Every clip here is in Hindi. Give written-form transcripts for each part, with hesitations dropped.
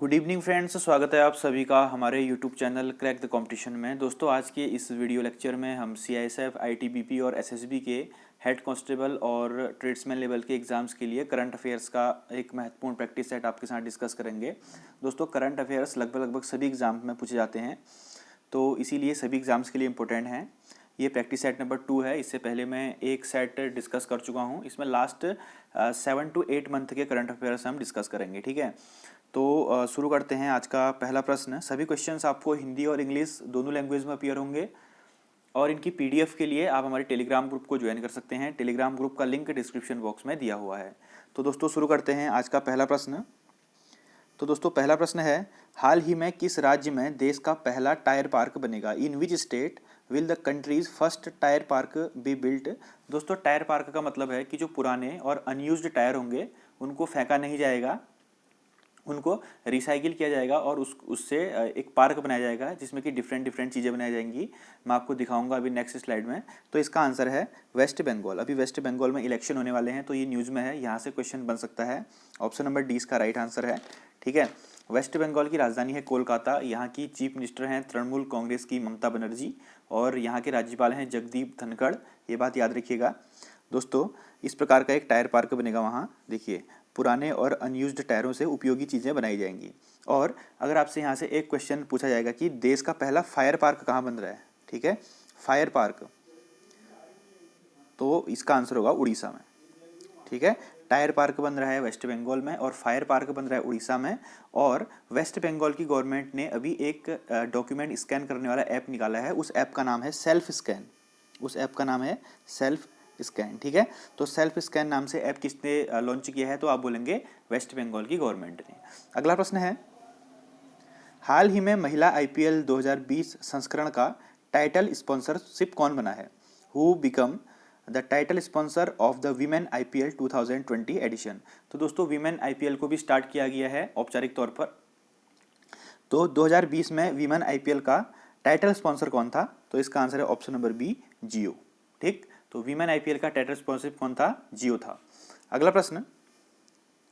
गुड इवनिंग फ्रेंड्स, स्वागत है आप सभी का हमारे YouTube channel crack the competition में। दोस्तों, आज के इस वीडियो लेक्चर में हम सीआईएसएफ, आईटीबीपी और एसएसबी के हेड कांस्टेबल और ट्रेड्समैन लेवल के एग्जाम्स के लिए करंट अफेयर्स का एक महत्वपूर्ण प्रैक्टिस सेट आपके साथ डिस्कस करेंगे। दोस्तों, करंट अफेयर्स लगभग सभी एग्जाम में पूछे जाते हैं, तो इसीलिए सभी एग्जाम्स के लिए इम्पोर्टेंट हैं। ये प्रैक्टिस सेट नंबर 2 है। इससे पहले मैं एक सेट डिस्कस कर चुका हूँ। इसमें लास्ट 7 to 8 मंथ के करंट अफेयर्स हम डिस्कस करेंगे, ठीक है। तो शुरू करते हैं। आज का पहला प्रश्न, सभी क्वेश्चंस आपको हिंदी और इंग्लिश दोनों लैंग्वेज में अपीयर होंगे और इनकी पीडीएफ के लिए आप हमारे टेलीग्राम ग्रुप को ज्वाइन कर सकते हैं। टेलीग्राम ग्रुप का लिंक डिस्क्रिप्शन बॉक्स में दिया हुआ है। तो दोस्तों शुरू करते हैं आज का पहला प्रश्न। तो दोस्तों पहला प्रश्न है, हाल ही में किस राज्य में देश का पहला टायर पार्क बनेगा? In which state will the countries first tyre park be built? दोस्तों, टायर पार्क का मतलब है कि जो पुराने और अनयूज्ड टायर होंगे उनको फेंका नहीं जाएगा, उनको रिसाइकिल किया जाएगा और उससे एक पार्क बनाया जाएगा जिसमें कि डिफरेंट डिफरेंट चीज़ें बनाई जाएंगी। मैं आपको दिखाऊंगा अभी नेक्स्ट स्लाइड में। तो इसका आंसर है वेस्ट बंगाल। अभी वेस्ट बंगाल में इलेक्शन होने वाले हैं, तो ये न्यूज़ में है, यहाँ से क्वेश्चन बन सकता है। ऑप्शन नंबर डी इसका राइट आंसर है, ठीक है। वेस्ट बंगाल की राजधानी है कोलकाता। यहाँ की चीफ मिनिस्टर हैं तृणमूल कांग्रेस की ममता बनर्जी और यहाँ के राज्यपाल हैं जगदीप धनखड़। ये बात याद रखिएगा दोस्तों। इस प्रकार का एक टायर पार्क बनेगा वहाँ। देखिए, पुराने और अनयूज्ड टायरों से उपयोगी चीज़ें बनाई जाएंगी। और अगर आपसे यहाँ से एक क्वेश्चन पूछा जाएगा कि देश का पहला फायर पार्क कहाँ बन रहा है, ठीक है, फायर पार्क, तो इसका आंसर होगा उड़ीसा में, ठीक है। टायर पार्क बन रहा है वेस्ट बंगाल में और फायर पार्क बन रहा है उड़ीसा में। और वेस्ट बंगाल की गवर्नमेंट ने अभी एक डॉक्यूमेंट स्कैन करने वाला ऐप निकाला है। उस ऐप का नाम है सेल्फ स्कैन। उस ऐप का नाम है सेल्फ स्कैन, ठीक है। तो सेल्फ स्कैन नाम से ऐप किसने लॉन्च किया है? तो आप बोलेंगे वेस्ट बंगाल की गवर्नमेंट ने। अगला प्रश्न है, हाल ही में महिला आईपीएल 2020 संस्करण का टाइटल स्पॉन्सरशिप कौन बना है? Who become the title sponsor of the women IPL 2020 edition? तो दोस्तों, वीमेन आईपीएल को भी स्टार्ट किया गया है औपचारिक तौर पर। तो 2020 में वीमेन आईपीएल का टाइटल स्पॉन्सर कौन था? तो इसका आंसर है ऑप्शन नंबर बी, जियो, ठीक। तो वीमेन आईपीएल का टाइटल स्पॉन्सरशिप कौन था? जियो था। अगला प्रश्न,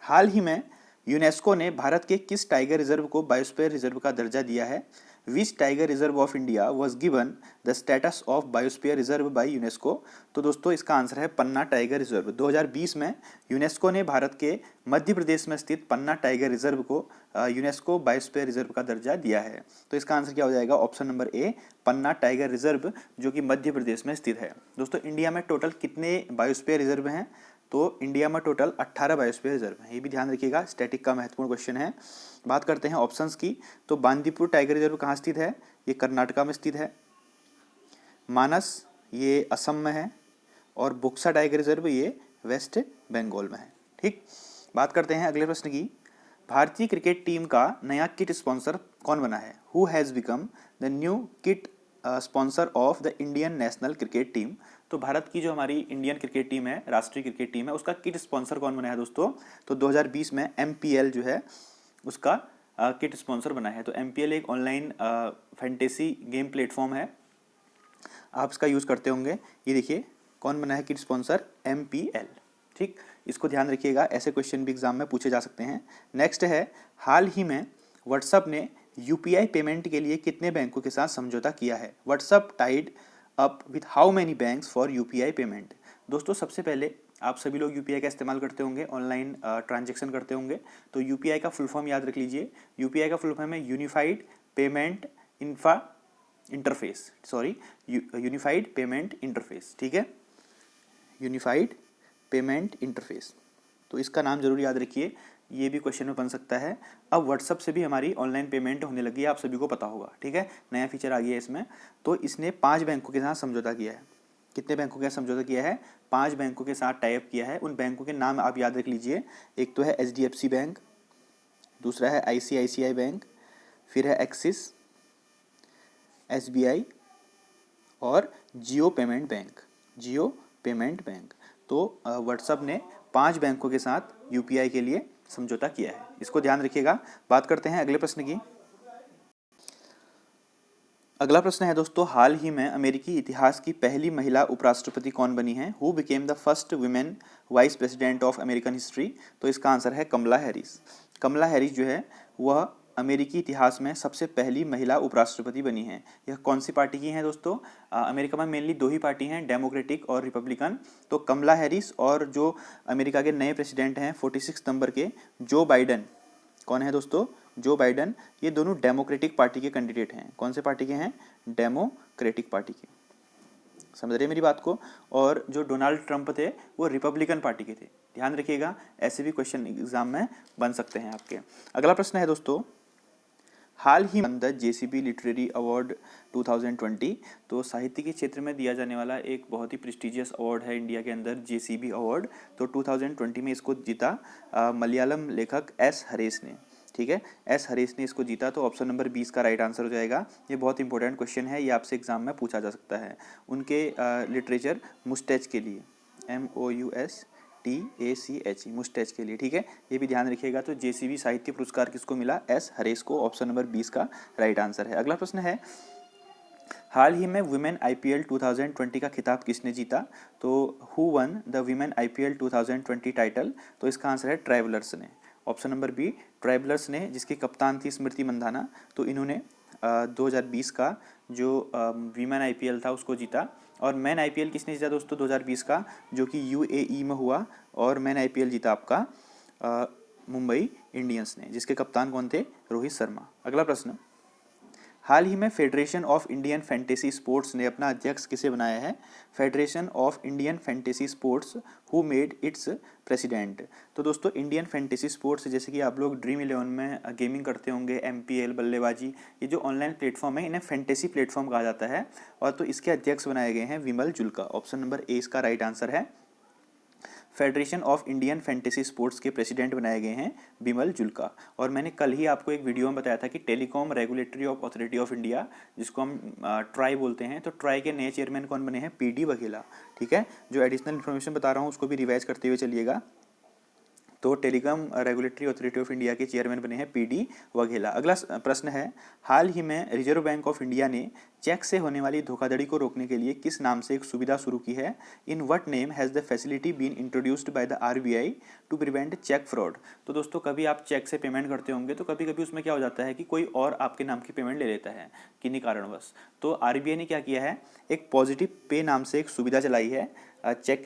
हाल ही में यूनेस्को ने भारत के किस टाइगर रिजर्व को बायोस्फीयर रिजर्व का दर्जा दिया है? Which tiger reserve of India was given the status of biosphere reserve by UNESCO? तो दोस्तों इसका आंसर है पन्ना टाइगर रिजर्व। 2020 में यूनेस्को ने भारत के मध्य प्रदेश में स्थित पन्ना टाइगर रिजर्व को यूनेस्को बायोस्फीयर रिजर्व का दर्जा दिया है। तो इसका आंसर क्या हो जाएगा? Option number A, Panna tiger reserve, जो कि मध्य प्रदेश में स्थित है। दोस्तों, इंडिया में टोटल कितने बायोस्फीयर रिजर्व हैं? तो इंडिया में टोटल 18 बायोस्फीयर रिजर्व हैं। ये भी ध्यान रखिएगा, स्टैटिक का महत्वपूर्ण क्वेश्चन है। बात करते हैं ऑप्शंस की। तो बांदीपुर टाइगर रिजर्व कहाँ स्थित है? ये कर्नाटका में स्थित है। मानस ये असम में है और बुक्सा टाइगर रिजर्व ये वेस्ट बंगाल में है, ठीक। बात करते हैं अगले प्रश्न की। भारतीय क्रिकेट टीम का नया किट स्पॉन्सर कौन बना है? Who has become the new kit sponsor of the Indian national cricket team? तो भारत की जो हमारी इंडियन क्रिकेट टीम है, राष्ट्रीय क्रिकेट टीम है, उसका किट स्पॉन्सर कौन बना है दोस्तों? तो 2020 में एमपीएल जो है उसका किट स्पॉन्सर बना है। तो एमपीएल एक ऑनलाइन फैंटेसी गेम प्लेटफॉर्म है, आप इसका यूज़ करते होंगे। ये देखिए कौन बना है किट स्पॉन्सर? एमपीएल, ठीक। इसको ध्यान रखिएगा, ऐसे क्वेश्चन भी एग्जाम में पूछे जा सकते हैं। नेक्स्ट है, हाल ही में व्हाट्सअप ने यूपीआई पेमेंट के लिए कितने बैंकों के साथ समझौता किया है? WhatsApp tied up with how many banks for UPI payment? दोस्तों, सबसे पहले आप सभी लोग यूपीआई का इस्तेमाल करते होंगे, ऑनलाइन ट्रांजेक्शन करते होंगे। तो यूपीआई का फुल फॉर्म याद रख लीजिए। यूपीआई का फुल फॉर्म है unified payment interface, sorry, unified payment interface, ठीक है, यूनिफाइड पेमेंट इंटरफेस। तो इसका नाम जरूर याद रखिए, ये भी क्वेश्चन में बन सकता है। अब व्हाट्सअप से भी हमारी ऑनलाइन पेमेंट होने लगी है, आप सभी को पता होगा, ठीक है, नया फीचर आ गया है इसमें। तो इसने 5 बैंकों के साथ समझौता किया है। कितने बैंकों के साथ समझौता किया है? 5 बैंकों के साथ टाइप किया है। उन बैंकों के नाम आप याद रख लीजिए। एक तो है एचडीएफसी बैंक, दूसरा है आईसीआईसीआई बैंक, फिर है एक्सिस, एसबीआई और जियो पेमेंट बैंक, जियो पेमेंट बैंक। तो व्हाट्सअप ने 5 बैंकों के साथ यूपीआई के लिए समझौता किया है, इसको ध्यान रखिएगा। बात करते हैं अगले प्रश्न की। अगला प्रश्न है दोस्तों, हाल ही में अमेरिकी इतिहास की पहली महिला उपराष्ट्रपति कौन बनी है? Who became the first women vice president of American history? तो इसका आंसर है कमला हैरिस। कमला हैरिस जो है वह अमेरिकी इतिहास में सबसे पहली महिला उपराष्ट्रपति बनी है। यह कौन सी पार्टी की हैं दोस्तों? अमेरिका में मेनली दो ही पार्टी हैं, डेमोक्रेटिक और रिपब्लिकन। तो कमला हैरिस और जो अमेरिका के नए प्रेसिडेंट हैं 46 नंबर के, जो बाइडन, कौन है दोस्तों? जो बाइडन, ये दोनों डेमोक्रेटिक पार्टी के कैंडिडेट हैं। कौन से पार्टी के हैं? डेमोक्रेटिक पार्टी के। समझ रहे मेरी बात को? और जो डोनाल्ड ट्रंप थे वो रिपब्लिकन पार्टी के थे। ध्यान रखिएगा, ऐसे भी क्वेश्चन एग्जाम में बन सकते हैं आपके। अगला प्रश्न है दोस्तों, हाल ही में द जेसीबी लिटरेरी अवार्ड 2020, तो साहित्य के क्षेत्र में दिया जाने वाला एक बहुत ही प्रेस्टिजियस अवार्ड है इंडिया के अंदर, जेसीबी अवार्ड। तो 2020 में इसको जीता मलयालम लेखक एस हरेश ने। ठीक है, एस हरेश ने इसको जीता। तो ऑप्शन नंबर 20 का राइट आंसर हो जाएगा। ये बहुत इंपॉर्टेंट क्वेश्चन है, ये आपसे एग्जाम में पूछा जा सकता है। उनके लिटरेचर मुस्टैच के लिए, MOUSTACH, मुस्टैच के लिए। ठीक है, ये भी ध्यान रखिएगा। तो जेसीबी साहित्य पुरस्कार किसको मिला? एस हरेश को। ऑप्शन नंबर 20 का राइट आंसर है। अगला प्रश्न है, हाल ही में वुमेन IPL 2020 का खिताब किसने जीता? तो who one the women IPL 2020 title? तो इसका आंसर है ट्रैवलर्स ने। ऑप्शन नंबर बी, ट्रैवलर्स ने, जिसकी कप्तान थी स्मृति मंधाना। तो इन्होंने 2020 का जो वीमेन IPL था उसको जीता। और मैन IPL किसने जीता दोस्तों 2020 का? जो कि UAE में हुआ। और मैन IPL जीता आपका मुंबई इंडियंस ने, जिसके कप्तान कौन थे? रोहित शर्मा। अगला प्रश्न, हाल ही में federation of Indian fantasy sports ने अपना अध्यक्ष किसे बनाया है? Federation of Indian fantasy sports, who made it's president? तो दोस्तों इंडियन फैंटेसी स्पोर्ट्स, जैसे कि आप लोग ड्रीम 11 में गेमिंग करते होंगे, MPL, बल्लेबाजी, ये जो ऑनलाइन प्लेटफॉर्म है इन्हें फैंटेसी प्लेटफॉर्म कहा जाता है। और तो इसके अध्यक्ष बनाए गए हैं विमल जुल्का। ऑप्शन नंबर ए इसका राइट आंसर है। Federation of Indian fantasy sports के प्रेसिडेंट बनाए गए हैं विमल जुल्का। और मैंने कल ही आपको एक वीडियो में बताया था कि telecom regulatory of authority of India, जिसको हम ट्राई बोलते हैं, तो ट्राई के नए चेयरमैन कौन बने हैं? PD वघेला। ठीक है, जो एडिशनल इन्फॉर्मेशन बता रहा हूँ उसको भी रिवाइज करते हुए चलिएगा। तो telecom regulatory authority of India के चेयरमैन बने हैं PD वघेला। अगला प्रश्न है, हाल ही में रिजर्व बैंक ऑफ इंडिया ने चेक से होने वाली धोखाधड़ी को रोकने के लिए किस नाम से एक सुविधा शुरू की है? In what name has the facility been introduced by the RBI to prevent cheque fraud? तो दोस्तों कभी आप चेक से पेमेंट करते होंगे तो कभी कभी उसमें क्या हो जाता है कि कोई और आपके नाम की पेमेंट ले लेता है किन्हीं कारणवश। तो RBI ने क्या किया है, एक पॉजिटिव पे नाम से एक सुविधा चलाई है चेक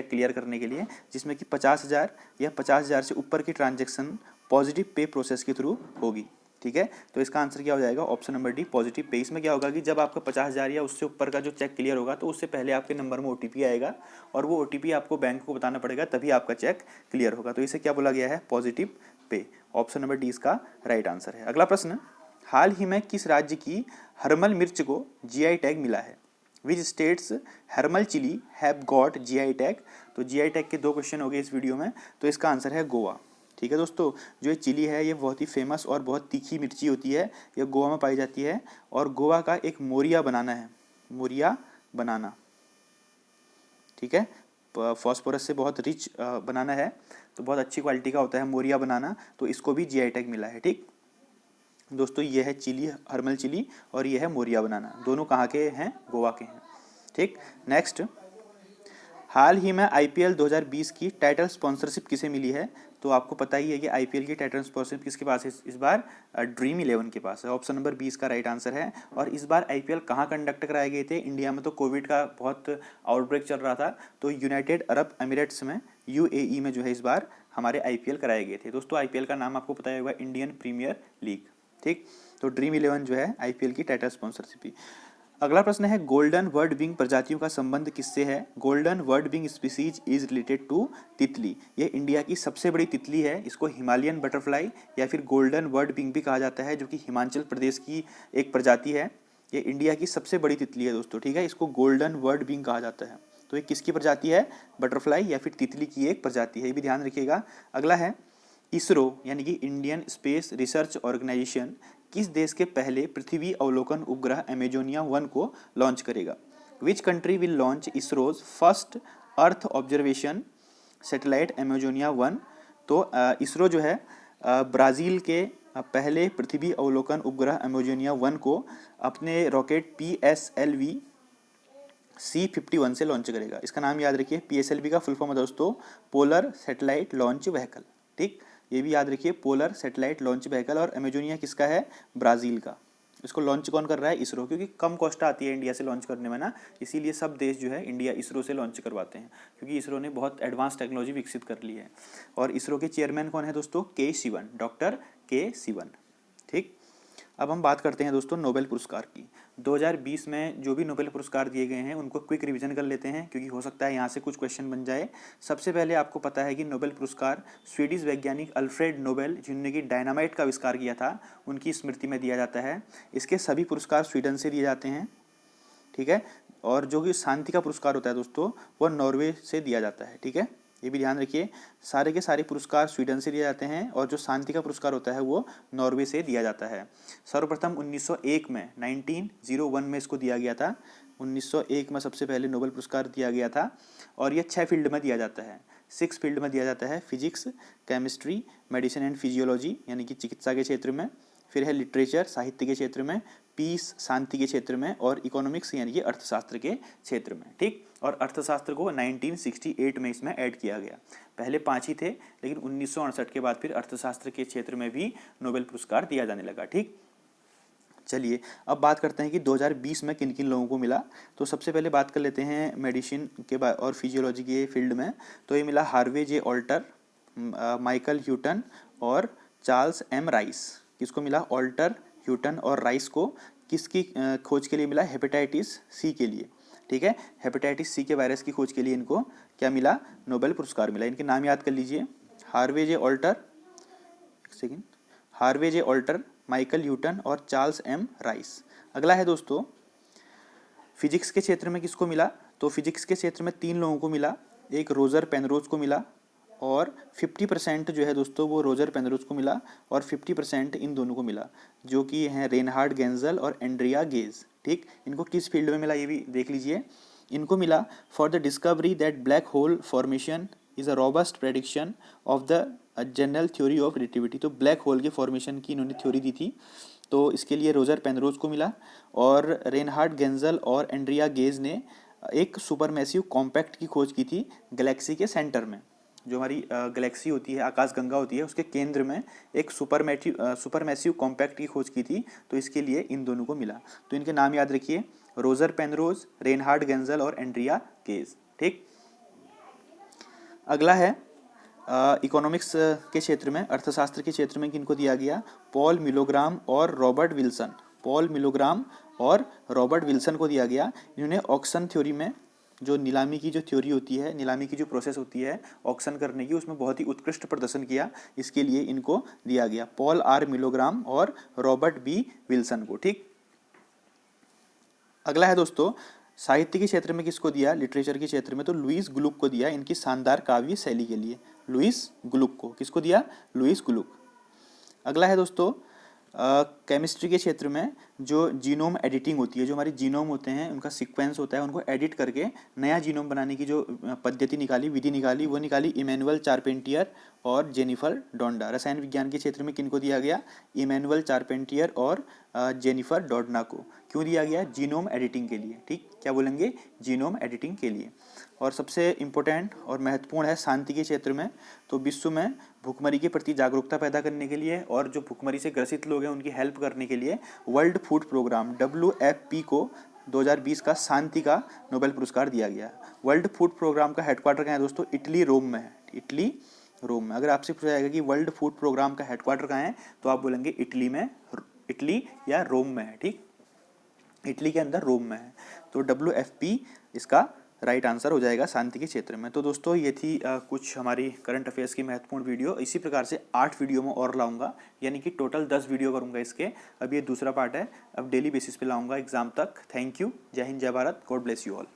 क्लियर करने के लिए, जिसमें कि 50,000 या 50,000 से ऊपर की ट्रांजैक्शन पॉजिटिव पे प्रोसेस के थ्रू होगी। ठीक है, तो इसका आंसर क्या हो जाएगा? Option number D, positive pay. इसमें क्या होगा कि जब आपका 50,000 या उससे ऊपर का जो चेक क्लियर होगा तो उससे पहले आपके नंबर में OTP आएगा और वो OTP आपको बैंक को बताना पड़ेगा, तभी आपका चेक क्लियर होगा। तो इसे क्या बोला गया है? Positive pay. Option number D इसका राइट आंसर है। अगला प्रश्न, हाल ही में किस राज्य की हरमल मिर्च को GI टैग मिला है? Which states Harmal chilli have got GI tag? तो GI टैग के दो क्वेश्चन हो गए इस वीडियो में। तो इसका आंसर है गोवा। ठीक है दोस्तों, जो ये चिली है ये बहुत ही फेमस और बहुत तीखी मिर्ची होती है, ये गोवा में पाई जाती है। और गोवा का एक मोरिया बनाना है, मोरिया बनाना। ठीक है, फॉस्फोरस से बहुत रिच बनाना है, तो बहुत अच्छी क्वालिटी का होता है मोरिया बनाना, तो इसको भी GI टैग मिला है। ठीक दोस्तों, ये है चिली, हरमल चिली, और ये है मोरिया बनाना। दोनों कहाँ के हैं? गोवा के हैं। ठीक, नेक्स्ट, हाल ही में IPL 2020 की टाइटल स्पॉन्सरशिप किसे मिली है? तो आपको पता ही है कि IPL की टाइटल स्पॉन्सरशिप किसके पास है इस बार? ड्रीम 11 के पास है। ऑप्शन नंबर 20 का राइट आंसर है। और इस बार IPL कहाँ कंडक्ट कराए गए थे? इंडिया में तो कोविड का बहुत आउटब्रेक चल रहा था, तो यूनाइटेड अरब एमिरेट्स में, UAE में जो है इस बार हमारे IPL कराए गए थे। दोस्तों IPL का नाम आपको पता होगा, इंडियन प्रीमियर लीग। ठीक, तो ड्रीम 11 जो है IPL की टाइटल स्पॉन्सरशिप। अगला प्रश्न है, गोल्डन वर्ड विंग प्रजातियों का संबंध किससे है? Golden birdwing species is related to तितली। ये इंडिया की सबसे बड़ी तितली है, इसको हिमालयन बटरफ्लाई या फिर गोल्डन वर्ड विंग भी कहा जाता है, जो कि हिमाचल प्रदेश की एक प्रजाति है। ये इंडिया की सबसे बड़ी तितली है दोस्तों। ठीक है, इसको गोल्डन वर्ड विंग कहा जाता है। तो ये किसकी प्रजाति है? बटरफ्लाई या फिर तितली की एक प्रजाति है, ये भी ध्यान रखिएगा। अगला है, इसरो यानी कि इंडियन स्पेस रिसर्च ऑर्गेनाइजेशन किस देश के पहले पृथ्वी अवलोकन उपग्रह अमेजोनिया 1 को लॉन्च करेगा? Which country will launch ISRO's first earth observation satellite Amazonia 1? तो इसरो जो है ब्राज़ील के पहले पृथ्वी अवलोकन उपग्रह अमेजोनिया 1 को अपने रॉकेट PSLV C-51 से लॉन्च करेगा। इसका नाम याद रखिए, PSLV का फुल फॉर्म है दोस्तों पोलर सैटेलाइट लॉन्च व्हीकल। ठीक, ये भी याद रखिए, पोलर सैटेलाइट लॉन्च व्हीकल। और अमेजोनिया किसका है? ब्राज़ील का। इसको लॉन्च कौन कर रहा है? इसरो, क्योंकि कम कॉस्ट आती है इंडिया से लॉन्च करने में ना, इसीलिए सब देश जो है इंडिया इसरो से लॉन्च करवाते हैं, क्योंकि इसरो ने बहुत एडवांस टेक्नोलॉजी विकसित कर ली है। और इसरो के चेयरमैन कौन है दोस्तों? के सिवन, डॉक्टर के सिवन। ठीक, अब हम बात करते हैं दोस्तों नोबेल पुरस्कार की। 2020 में जो भी नोबेल पुरस्कार दिए गए हैं उनको क्विक रिवीजन कर लेते हैं, क्योंकि हो सकता है यहाँ से कुछ क्वेश्चन बन जाए। सबसे पहले आपको पता है कि नोबेल पुरस्कार स्वीडिश वैज्ञानिक अल्फ्रेड नोबेल, जिन्होंने कि डायनामाइट का आविष्कार किया था, उनकी स्मृति में दिया जाता है। इसके सभी पुरस्कार स्वीडन से दिए जाते हैं। ठीक है, और जो कि शांति का पुरस्कार होता है दोस्तों, वो नॉर्वे से दिया जाता है। ठीक है, ये भी ध्यान रखिए, सारे के सारे पुरस्कार स्वीडन से दिए जाते हैं और जो शांति का पुरस्कार होता है वो नॉर्वे से दिया जाता है। सर्वप्रथम 1901 में 1901 में इसको दिया गया था। 1901 में सबसे पहले नोबेल पुरस्कार दिया गया था और ये 6 फील्ड में दिया जाता है। 6 फील्ड में दिया जाता है, physics, chemistry, medicine and physiology यानी कि चिकित्सा के क्षेत्र में, फिर है लिटरेचर साहित्य के क्षेत्र में, पीस शांति के क्षेत्र में, और इकोनॉमिक्स यानी कि अर्थशास्त्र के क्षेत्र में। ठीक, और अर्थशास्त्र को 1968 में इसमें ऐड किया गया। पहले 5 ही थे, लेकिन 1968 के बाद फिर अर्थशास्त्र के क्षेत्र में भी नोबेल पुरस्कार दिया जाने लगा। ठीक, चलिए अब बात करते हैं कि 2020 में किन किन लोगों को मिला। तो सबसे पहले बात कर लेते हैं मेडिसिन के बाद और फिजियोलॉजी के फील्ड में। तो ये मिला हार्वे जे ऑल्टर, माइकल ह्यूटन और चार्ल्स एम राइस। किसको मिला? ऑल्टर, ह्यूटन और राइस को किसकी खोज के लिए मिला? हेपेटाइटिस सी के लिए। ठीक है, हेपेटाइटिस सी के वायरस की खोज के लिए इनको क्या मिला? नोबेल पुरस्कार मिला। इनके नाम याद कर लीजिए, हार्वे जे ऑल्टर, एक सेकेंड, हार्वे जे ऑल्टर, माइकल ह्यूटन और चार्ल्स एम राइस। अगला है दोस्तों फिजिक्स के क्षेत्र में किसको मिला? तो फिजिक्स के क्षेत्र में 3 लोगों को मिला। एक रोजर पेनरोज को मिला और 50% जो है दोस्तों वो रोजर पेनरोज को मिला और 50% इन दोनों को मिला, जो कि हैं रेनहार्ड गेंजल और एंड्रिया गेज। ठीक, इनको किस फील्ड में मिला ये भी देख लीजिए। इनको मिला for the discovery that black hole formation is a robust prediction of the general theory of relativity. तो ब्लैक होल के फॉर्मेशन की इन्होंने थ्योरी दी थी, तो इसके लिए रोजर पेनरोज को मिला। और रेनहार्ड गेंजल और एंड्रिया गेज ने एक सुपरमैसिव कॉम्पैक्ट की खोज की थी गैलेक्सी के सेंटर में। जो हमारी गैलेक्सी होती है, आकाशगंगा होती है, उसके केंद्र में एक सुपरमैसिव कॉम्पैक्ट की खोज की थी, तो इसके लिए इन दोनों को मिला। तो इनके नाम याद रखिए, रोजर पेनरोज, रेनहार्ड गेंजल और एंड्रिया गेज। ठीक, अगला है इकोनॉमिक्स के क्षेत्र में, अर्थशास्त्र के क्षेत्र में किनको दिया गया? पॉल मिलोग्राम और रॉबर्ट विल्सन। पॉल मिलोग्राम और रॉबर्ट विल्सन को दिया गया। इन्होंने ऑक्शन थ्योरी में, जो नीलामी की जो थ्योरी होती है, नीलामी की जो प्रोसेस होती है ऑक्शन करने की, उसमें बहुत ही उत्कृष्ट प्रदर्शन किया, इसके लिए इनको दिया गया, पॉल आर मिलोग्राम और रॉबर्ट बी विल्सन को। ठीक, अगला है दोस्तों साहित्य के क्षेत्र में किसको दिया? लिटरेचर के क्षेत्र में तो लुईस ग्लुक को दिया, इनकी शानदार काव्य शैली के लिए। लुईस ग्लुक को, किसको दिया? लुईस ग्लुक। अगला है दोस्तों केमिस्ट्री के क्षेत्र में जो जीनोम एडिटिंग होती है, जो हमारे जीनोम होते हैं उनका सीक्वेंस होता है, उनको एडिट करके नया जीनोम बनाने की जो पद्धति निकाली, विधि निकाली, वो निकाली इमैनुअल चार्पेंटियर और जेनिफर डोंडा। रसायन विज्ञान के क्षेत्र में किनको दिया गया? इमैनुअल चार्पेंटियर और जेनिफर डोंडा को। क्यों दिया गया? जीनोम एडिटिंग के लिए। ठीक, क्या बोलेंगे? जीनोम एडिटिंग के लिए। और सबसे इम्पोर्टेंट और महत्वपूर्ण है शांति के क्षेत्र में, तो विश्व में भुखमरी के प्रति जागरूकता पैदा करने के लिए और जो भुखमरी से ग्रसित लोग हैं उनकी हेल्प करने के लिए वर्ल्ड फूड प्रोग्राम WFP को 2020 का शांति का नोबेल पुरस्कार दिया गया। वर्ल्ड फूड प्रोग्राम का हेडक्वार्टर कहाँ है दोस्तों? इटली, रोम में है। इटली, रोम में। अगर आपसे पूछा जाएगा कि वर्ल्ड फूड प्रोग्राम का हेडक्वार्टर कहाँ है, तो आप बोलेंगे इटली में, इटली या रोम में है। ठीक, इटली के अंदर रोम में है, तो WFP इसका राइट आंसर हो जाएगा शांति के क्षेत्र में। तो दोस्तों ये थी कुछ हमारी करंट अफेयर्स की महत्वपूर्ण वीडियो। इसी प्रकार से 8 वीडियो में और लाऊंगा, यानी कि टोटल 10 वीडियो करूंगा इसके। अब ये दूसरा पार्ट है, अब डेली बेसिस पे लाऊंगा एग्जाम तक। थैंक यू, जय हिंद, जय Bharat, God bless you all.